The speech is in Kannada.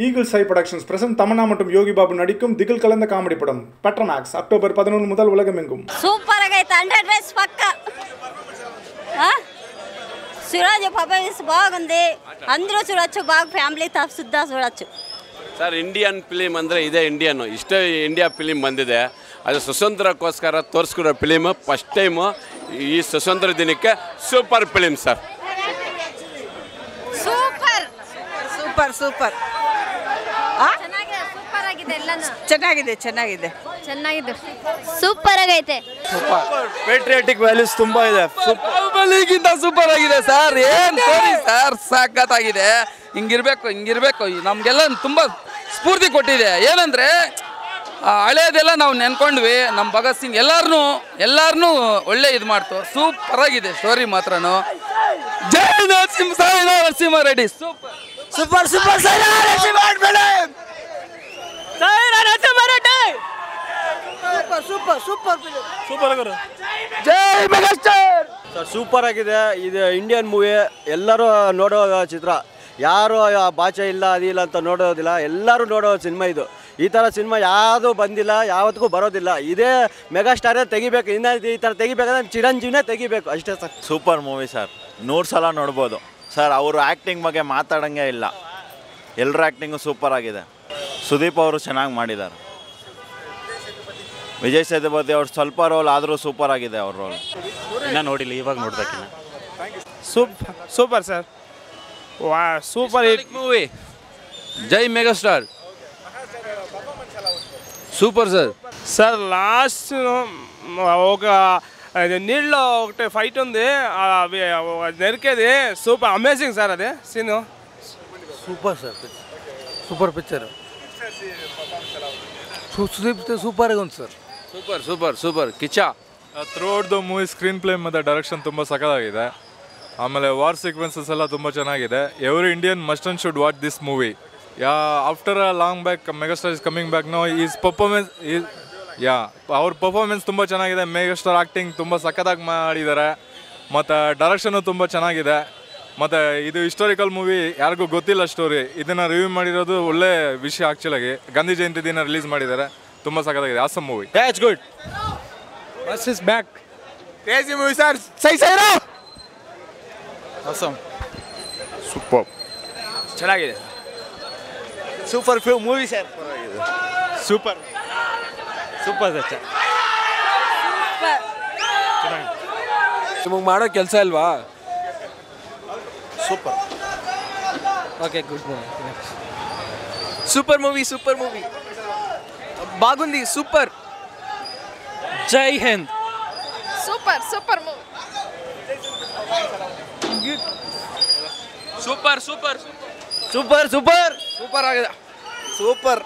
ஈகிள் சை புரொடக்ஷன்ஸ் பிரசன்ட் தமன்னா மற்றும் யோகி பாபு நடிக்கும் திகில் கலந்த காமெடி படம் பெட்ரோமேக்ஸ் அக்டோபர் 11 முதல் உலகமெங்கும். సూపర్గా అయితే 100% పక్కా. సురాజ్ పర్ఫార్మెన్స్ బాగుంది, అందరూ చూడొచ్చు, బాగా ఫ్యామిలీతో సుద్దా చూడొచ్చు. ಸರ್ ಇಂಡಿಯನ್ ಫಿಲಿಮ್ ಅಂದರೆ ಇದೇ ಇಂಡಿಯನ್ ಇಷ್ಟೇ ಇಂಡಿಯಾ ಫಿಲಿಮ್ ಬಂದಿದೆ. ಅದು ಸ್ವತಂತ್ರಕ್ಕೋಸ್ಕರ ತೋರಿಸ್ಕೊಡೋ ಫಿಲಿಮು ಫಸ್ಟ್ ಟೈಮು ಈ ಸ್ವತಂತ್ರ ದಿನಕ್ಕೆ super film sir. Super super super ಚೆನ್ನಾಗಿದೆ ಚೆನ್ನಾಗಿದೆ ಚೆನ್ನಾಗಿದೆ ಸೂಪರ್ ಆಗೈತೆ. ಸೂಪರ್ ಪೇಟ್ರಿಯಾಟಿಕ್ ವ್ಯಾಲ್ಯೂಸ್ ತುಂಬಾ ಇದೆ. ಬಾಹುಬಲಿಗಿಂತ ಸೂಪರ್ ಆಗಿದೆ ಸರ್. ಏನ್ ಸ್ಟೋರಿ ಸರ್, ಸಖತ್ತಾಗಿದೆ. ಹಿಂಗಿರ್ಬೇಕು ನಮಗೆಲ್ಲ ತುಂಬ ಸ್ಫೂರ್ತಿ ಕೊಟ್ಟಿದೆ. ಏನಂದ್ರೆ ಹಳೇದೆಲ್ಲ ನಾವು ನೆನ್ಕೊಂಡ್ವಿ. ನಮ್ಮ ಭಗತ್ ಸಿಂಗ್ ಎಲ್ಲಾರನ್ನೂ ಒಳ್ಳೆ ಇದು ಮಾಡ್ತು. ಸೂಪರ್ ಆಗಿದೆ ಸ್ಟೋರಿ ಮಾತ್ರನು. ಜೈ Narasimha Reddy super super super super ಆಗಿದೆ. ಇದು ಇಂಡಿಯನ್ ಮೂವಿ, ಎಲ್ಲರೂ ನೋಡೋ ಚಿತ್ರ. ಯಾರು ಭಾಷೆ ಇಲ್ಲ ಅದಿಲ್ಲ ಅಂತ ನೋಡೋದಿಲ್ಲ, ಎಲ್ಲರೂ ನೋಡೋ ಸಿನಿಮಾ ಇದು. ಈ ಥರ ಸಿನಿಮಾ ಯಾವುದೂ ಬಂದಿಲ್ಲ, ಯಾವತ್ತಿಗೂ ಬರೋದಿಲ್ಲ. ಇದೇ ಮೆಗಾಸ್ಟಾರೇ ತೆಗಿಬೇಕು. ಇನ್ನು ಈ ಥರ ತೆಗಿಬೇಕಂದ್ರೆ ಚಿರಂಜೀವಿನೇ ತೆಗಿಬೇಕು ಅಷ್ಟೇ ಸರ್. ಸೂಪರ್ ಮೂವಿ ಸರ್, 100 ಸಲ ನೋಡ್ಬೋದು ಸರ್. ಅವರು ಆ್ಯಕ್ಟಿಂಗ್ ಬಗ್ಗೆ ಮಾತಾಡೋಂಗೆ ಇಲ್ಲ, ಎಲ್ಲರ ಆ್ಯಕ್ಟಿಂಗು ಸೂಪರ್ ಆಗಿದೆ. ಸುದೀಪ್ ಅವರು ಚೆನ್ನಾಗಿ ಮಾಡಿದ್ದಾರೆ. ವಿಜಯ್ ಸೇತುಪತಿ ಅವ್ರು ಸ್ವಲ್ಪ ರೋಲ್ ಆದರೂ ಸೂಪರ್ ಆಗಿದೆ ಅವ್ರ ರೋಲ್. ಇನ್ನೂ ನೋಡಿಲ್ಲ, ಇವಾಗ ನೋಡ್ಬೇಕಿನ್ನ. ಸೂಪರ್ ಸರ್, ವಾ ಸೂಪರ್ ಹಿಟ್ ಮೂವಿ. ಜೈ ಮೆಗಾಸ್ಟಾರ್ సూపర్ సార్ లాస్ట్ ఒక నీళ్ళలో ఒకటి ఫైట్ ఉంది, అవి నరికేది సూపర్ అమేజింగ్ సార్. అదే scene super sir, super picture. సూపర్గా ఉంది sir. Super Kiccha. Throughout the movie screenplay ಮತ್ತು ಡೈರೆಕ್ಷನ್ ತುಂಬ ಸಖತ್ತಾಗಿದೆ. ಆಮೇಲೆ ವಾರ್ ಸೀಕ್ವೆನ್ಸಸ್ ಎಲ್ಲ ತುಂಬ ಚೆನ್ನಾಗಿದೆ. Every Indian must and should watch this movie. After a long back megastar is coming back no. Is performance ಅವ್ರ ಪರ್ಫಾರ್ಮೆನ್ಸ್ ತುಂಬ ಚೆನ್ನಾಗಿದೆ. ಮೆಗಾಸ್ಟಾರ್ ಆ್ಯಕ್ಟಿಂಗ್ ತುಂಬ ಸಖತ್ತಾಗಿ ಮಾಡಿದ್ದಾರೆ ಮತ್ತು ಡೈರೆಕ್ಷನು ತುಂಬ ಚೆನ್ನಾಗಿದೆ. ಮತ್ತು ಇದು ಹಿಸ್ಟಾರಿಕಲ್ ಮೂವಿ, ಯಾರಿಗೂ ಗೊತ್ತಿಲ್ಲ ಸ್ಟೋರಿ. ಇದನ್ನು ರಿವ್ಯೂ ಮಾಡಿರೋದು ಒಳ್ಳೆ ವಿಷಯ. ಆ್ಯಕ್ಚುಲಾಗಿ ಗಾಂಧಿ ಜಯಂತಿ ದಿನ ರಿಲೀಸ್ ಮಾಡಿದ್ದಾರೆ. ತುಂಬ ಸಖತ್ತಾಗಿದೆ. Awesome movie. It's good. Boss is back. Crazy movie sir. ಸೈರೋ ಆಸಮ್ ಸೂಪರ್ ಚೆನ್ನಾಗಿದೆ. Super movie sir. ಸೂಪರ್ ನಿಮಗೆ ಮಾಡೋ ಕೆಲಸ ಇಲ್ವಾ? Super. Okay good movie. Super movie బాగుంది. సూపర్. జై హింద్. Super movie. ಸೂಪರ್ ಆಗಿದೆ. ಸೂಪರ್